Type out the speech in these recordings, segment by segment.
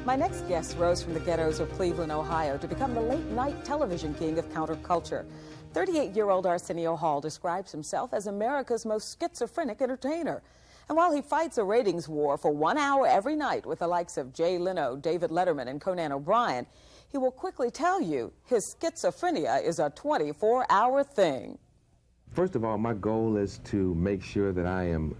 My next guest rose from the ghettos of Cleveland, Ohio to become the late-night television king of counterculture. 38-year-old Arsenio Hall describes himself as America's most schizophrenic entertainer. And while he fights a ratings war for 1 hour every night with the likes of Jay Leno, David Letterman, and Conan O'Brien, he will quickly tell you his schizophrenia is a 24-hour thing. First of all, my goal is to make sure that I am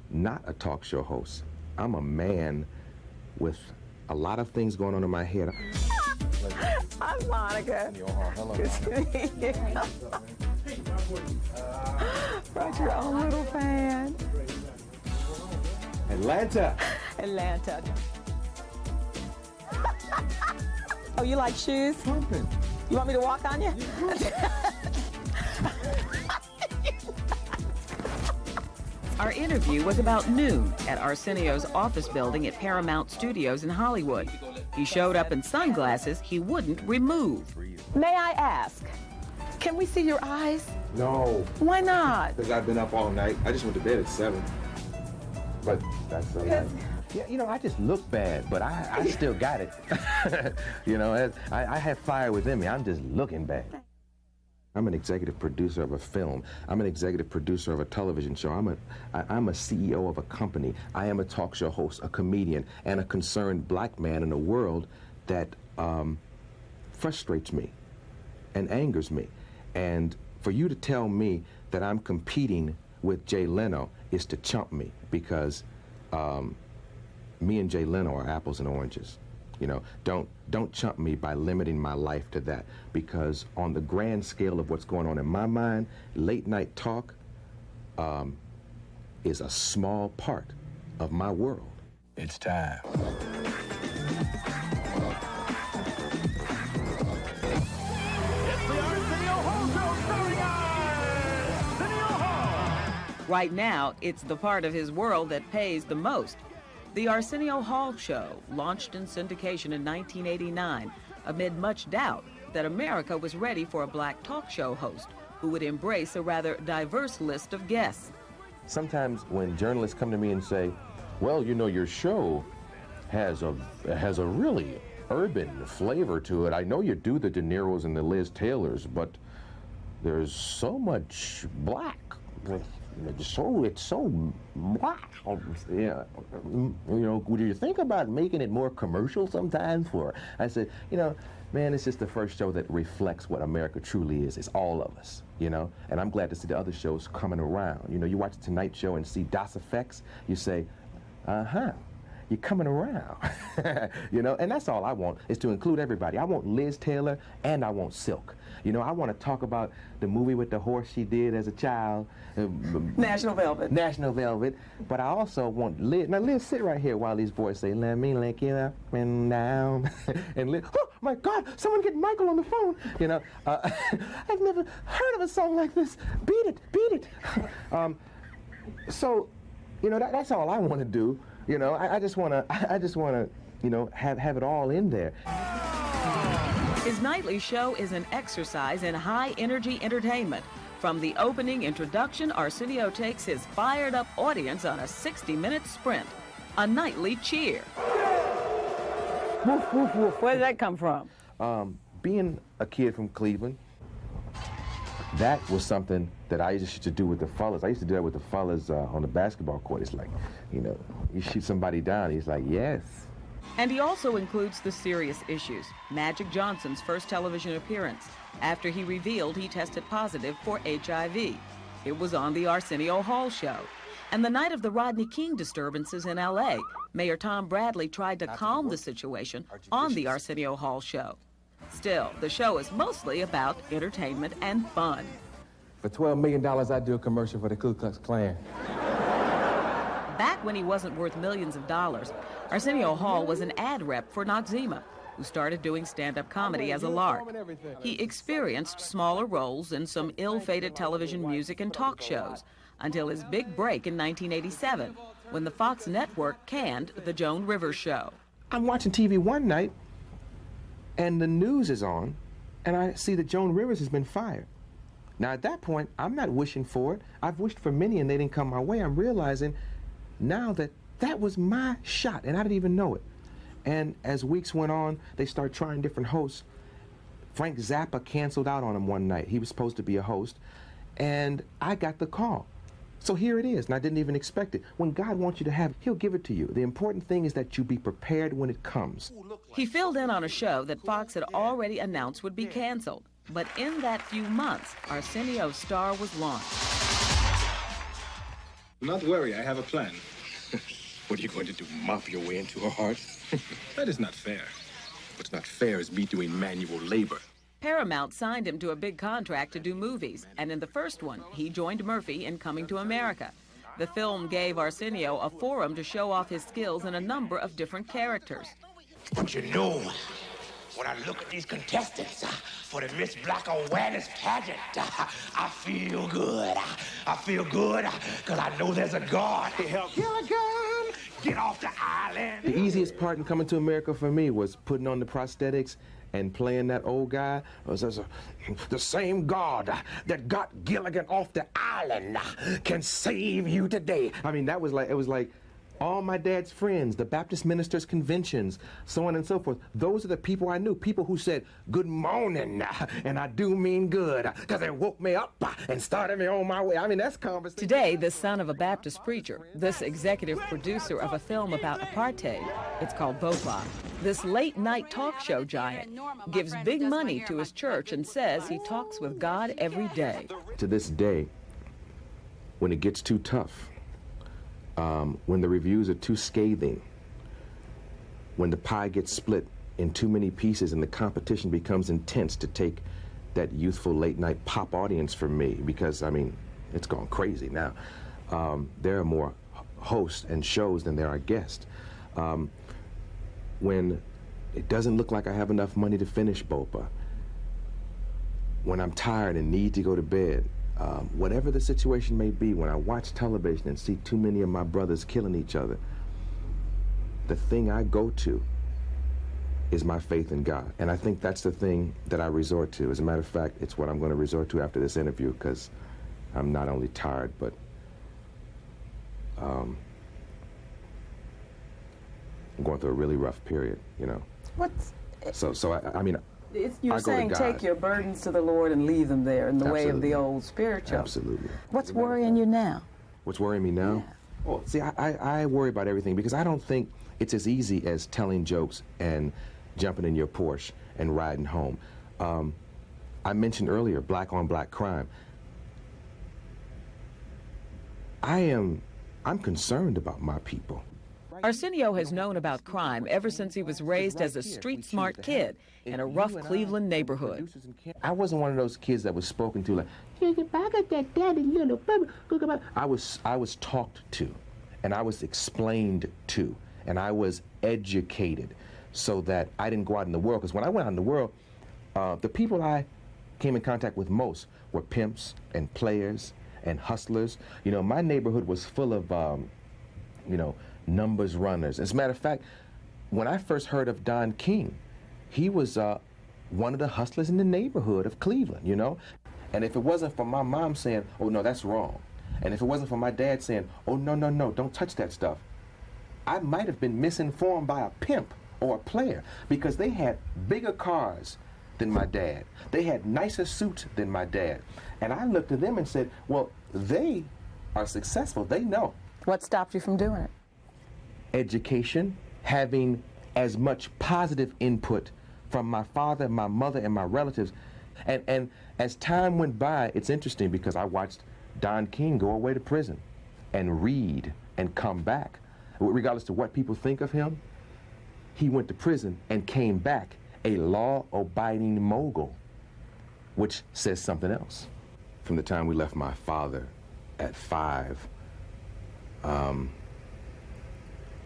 not a talk show host. I'm a man with a lot of things going on in my head. I'm Monica. Hello. Good to meet you. Brought your own little fan. Atlanta. Atlanta. Oh, you like shoes? Pumping. You want me to walk on you? Our interview was about noon at Arsenio's office building at Paramount Studios in Hollywood. He showed up in sunglasses he wouldn't remove. May I ask, can we see your eyes? No. Why not? Because I've been up all night. I just went to bed at 7. But that's all right. Yeah, you know, I just look bad, but I still got it. You know, I have fire within me. I'm just looking bad. I'm an executive producer of a film. I'm an executive producer of a television show. I'm a CEO of a company. I am a talk show host, a comedian, and a concerned black man in a world that frustrates me and angers me. And for you to tell me that I'm competing with Jay Leno is to chump me, because me and Jay Leno are apples and oranges. You know, don't chump me by limiting my life to that, because on the grand scale of what's going on in my mind, late night talk is a small part of my world. It's time. Right now, it's the part of his world that pays the most. The Arsenio Hall Show launched in syndication in 1989 amid much doubt that America was ready for a black talk show host who would embrace a rather diverse list of guests. Sometimes when journalists come to me and say, well, you know, your show has a really urban flavor to it. I know you do the De Niro's and the Liz Taylors, but there's so much black. It's so black. Yeah, you know, would you think about making it more commercial sometimes? For I said, you know, man, it's just the first show that reflects what America truly is. It's all of us, you know. And I'm glad to see the other shows coming around. You know, you watch the Tonight Show and see DOS effects. You say, you're coming around. You know, and that's all I want, is to include everybody. I want Liz Taylor and I want Silk. You know, I want to talk about the movie with the horse she did as a child. National Velvet. National Velvet. But I also want Liz. Now, Liz, sit right here while these boys say, let me lick you up and down. And Liz, oh, my God, someone get Michael on the phone. You know, I've never heard of a song like this. Beat it, beat it. So, you know, that's all I want to do. You know, I just want to, you know, have it all in there. His nightly show is an exercise in high-energy entertainment. From the opening introduction, Arsenio takes his fired-up audience on a 60-minute sprint, a nightly cheer. Woof, woof, woof. Where did that come from? Being a kid from Cleveland, that was something that I used to do with the fellas. I used to do that with the fellas on the basketball court. It's like, you know, you shoot somebody down, he's like, yes. And he also includes the serious issues. Magic Johnson's first television appearance, after he revealed he tested positive for HIV. It was on the Arsenio Hall Show. And the night of the Rodney King disturbances in L.A., Mayor Tom Bradley tried to calm the situation on the Arsenio Hall Show. Still, the show is mostly about entertainment and fun. For $12 million, I'd do a commercial for the Ku Klux Klan. Back when he wasn't worth millions of dollars, Arsenio Hall was an ad rep for Noxzema, who started doing stand-up comedy as a lark. He experienced smaller roles in some ill-fated television music and talk shows until his big break in 1987, when the Fox network canned The Joan Rivers Show. I'm watching TV one night, and the news is on, and I see that Joan Rivers has been fired. Now, at that point, I'm not wishing for it. I've wished for many, and they didn't come my way. I'm realizing now that that was my shot, and I didn't even know it. And as weeks went on, they started trying different hosts. Frank Zappa canceled out on him one night. He was supposed to be a host, and I got the call. So here it is, and I didn't even expect it. When God wants you to have, he'll give it to you. The important thing is that you be prepared when it comes. He filled in on a show that Fox had already announced would be canceled. But in that few months, Arsenio's star was launched. Do not worry, I have a plan. What are you going to do, mop your way into her heart? That is not fair. What's not fair is me doing manual labor. Paramount signed him to a big contract to do movies, and in the first one, he joined Murphy in Coming to America. The film gave Arsenio a forum to show off his skills in a number of different characters. But you know, when I look at these contestants for the Miss Black Awareness pageant, I feel good. I feel good because I know there's a God. Kill a gun, get off the island. The easiest part in Coming to America for me was putting on the prosthetics and playing that old guy. The same God that got Gilligan off the island can save you today. I mean, it was like all my dad's friends, the Baptist ministers' conventions, so on and so forth. Those are the people I knew, people who said, good morning, and I do mean good, because they woke me up and started me on my way. I mean, that's conversation. Today, the son of a Baptist preacher, this executive producer of a film about apartheid, it's called Bopa, this late-night talk show giant gives big money to his church and says he talks with God every day. To this day, when it gets too tough, when the reviews are too scathing, when the pie gets split in too many pieces and the competition becomes intense to take that youthful late-night pop audience from me, because, I mean, it's gone crazy now. There are more hosts and shows than there are guests. When it doesn't look like I have enough money to finish Bopa, when I'm tired and need to go to bed, whatever the situation may be, when I watch television and see too many of my brothers killing each other, the thing I go to is my faith in God. And I think that's the thing that I resort to. As a matter of fact, it's what I'm going to resort to after this interview, because I'm not only tired, but I'm going through a really rough period, you know. I mean, you're saying take your burdens to the Lord and leave them there in the way of the old spiritual. Absolutely. What's worrying you now? What's worrying me now? Yeah. Well, see, I worry about everything because I don't think it's as easy as telling jokes and jumping in your Porsche and riding home. I mentioned earlier black-on-black crime. I'm concerned about my people. Arsenio has known about crime ever since he was raised as a street-smart kid in a rough Cleveland neighborhood. I wasn't one of those kids that was spoken to like, I was talked to, and I was explained to, and I was educated so that I didn't go out in the world. Because when I went out in the world, the people I came in contact with most were pimps and players and hustlers. You know, my neighborhood was full of, numbers runners. As a matter of fact, when I first heard of Don King, he was one of the hustlers in the neighborhood of Cleveland, you know? And if it wasn't for my mom saying, oh, no, that's wrong, and if it wasn't for my dad saying, oh, no, don't touch that stuff, I might have been misinformed by a pimp or a player because they had bigger cars than my dad. They had nicer suits than my dad. And I looked at them and said, well, they are successful. They know. What stopped you from doing it? Education, having as much positive input from my father, my mother, and my relatives. And as time went by, it's interesting because I watched Don King go away to prison and read and come back. Regardless to what people think of him, he went to prison and came back a law-abiding mogul, which says something else. From the time we left my father at 5,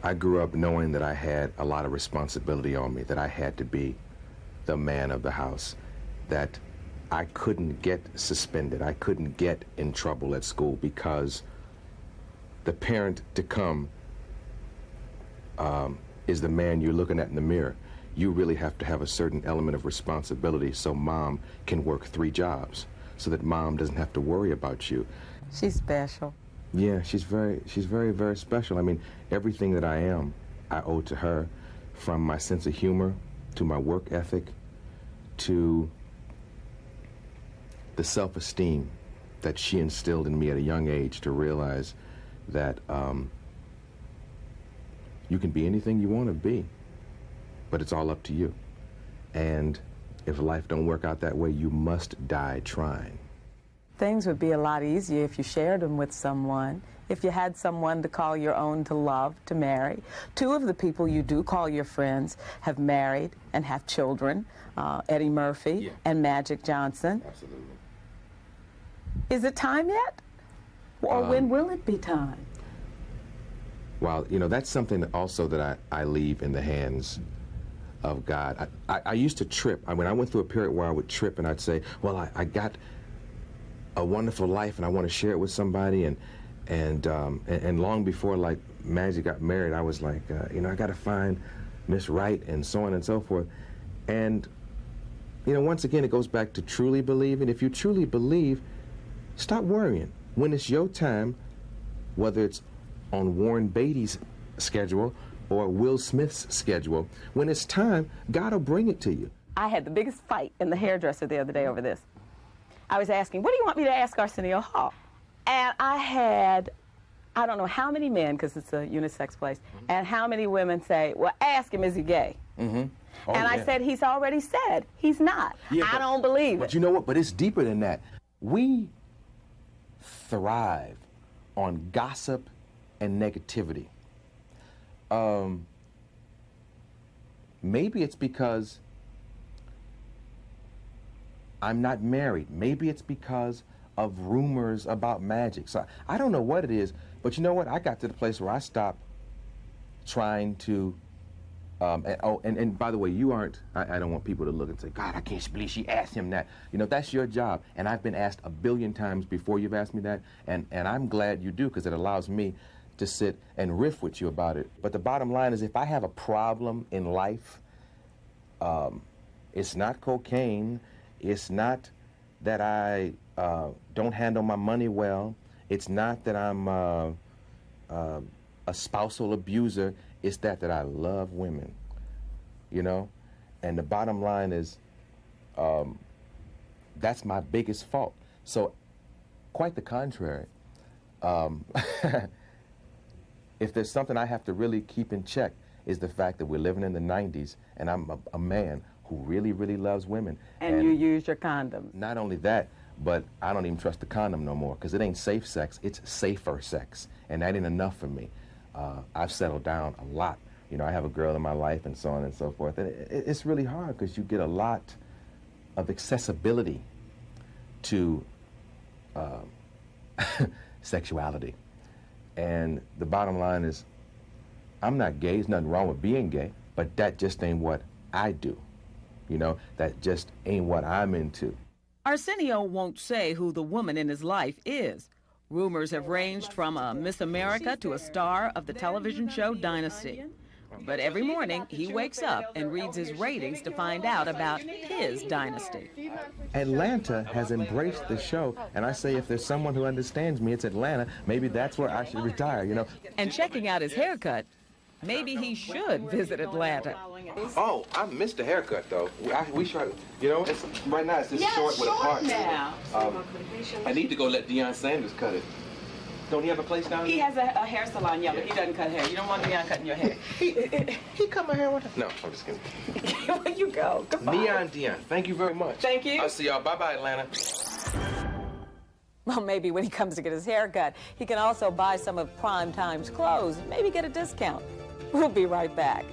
I grew up knowing that I had a lot of responsibility on me, that I had to be the man of the house, that I couldn't get suspended, I couldn't get in trouble at school because the parent to come is the man you're looking at in the mirror. You really have to have a certain element of responsibility so mom can work 3 jobs, so that mom doesn't have to worry about you. She's special. Yeah, she's very, very special. I mean, everything that I am, I owe to her. from my sense of humor to my work ethic to the self-esteem that she instilled in me at a young age to realize that you can be anything you want to be, but it's all up to you. And if life don't work out that way, you must die trying. Things would be a lot easier if you shared them with someone, if you had someone to call your own, to love, to marry. Two of the people you do call your friends have married and have children, Eddie Murphy and Magic Johnson. Absolutely. Is it time yet? Or when will it be time? Well, you know, that's something that also that I leave in the hands of God. I used to trip. I mean, I went through a period where I would trip and I'd say, well, I got a wonderful life and I want to share it with somebody, and long before like Magic got married, I was like, you know, I got to find Miss Right and so on and so forth. And you know, once again, it goes back to truly believing. If you truly believe, stop worrying. When it's your time, whether it's on Warren Beatty's schedule or Will Smith's schedule, when it's time, God will bring it to you. I had the biggest fight in the hairdresser the other day over this. I was asking, what do you want me to ask Arsenio Hall? And I had, I don't know how many men, because it's a unisex place, and how many women say, well, ask him, is he gay? Mm-hmm. Oh, and I said, he's already said he's not. Yeah, I don't believe it. But you know what? But it's deeper than that. We thrive on gossip and negativity. Maybe it's because I'm not married. Maybe it's because of rumors about Magic. So I don't know what it is, but you know what? I got to the place where I stopped trying to, and by the way, you aren't, I don't want people to look and say, God, I can't believe she asked him that. You know, that's your job. And I've been asked 1 billion times before you've asked me that, and I'm glad you do, because it allows me to sit and riff with you about it. But the bottom line is, if I have a problem in life, it's not cocaine, it's not that I don't handle my money well, it's not that I'm a spousal abuser, it's that I love women, you know? And the bottom line is, that's my biggest fault. So, quite the contrary. If there's something I have to really keep in check, is the fact that we're living in the 90s, and I'm a man who really, really loves women. And you use your condoms. Not only that, but I don't even trust the condom no more, because it ain't safe sex, it's safer sex, and that ain't enough for me. I've settled down a lot. You know, I have a girl in my life and so on and so forth. And it's really hard, because you get a lot of accessibility to sexuality. And the bottom line is, I'm not gay. There's nothing wrong with being gay, but that just ain't what I do. You know, that just ain't what I'm into. Arsenio won't say who the woman in his life is. Rumors have ranged from a Miss America to a star of the television show Dynasty. But every morning, he wakes up and reads his ratings to find out about his dynasty. Atlanta has embraced the show, and I say if there's someone who understands me, it's Atlanta. Maybe that's where I should retire, you know. And checking out his haircut, maybe he should visit Atlanta. Oh, I missed the haircut, though. We should, you know, right now it's just short with a part. Now. I need to go let Deion Sanders cut it. Don't he have a place down there? He has a hair salon, yeah, but he doesn't cut hair. You don't want Neon cutting your hair. He cut my hair one time. No, I'm just kidding. Where you go? Goodbye. Neon Deion, thank you very much. Thank you. I'll see y'all. Bye-bye, Atlanta. Well, maybe when he comes to get his hair cut, he can also buy some of Prime Time's clothes and maybe get a discount. We'll be right back.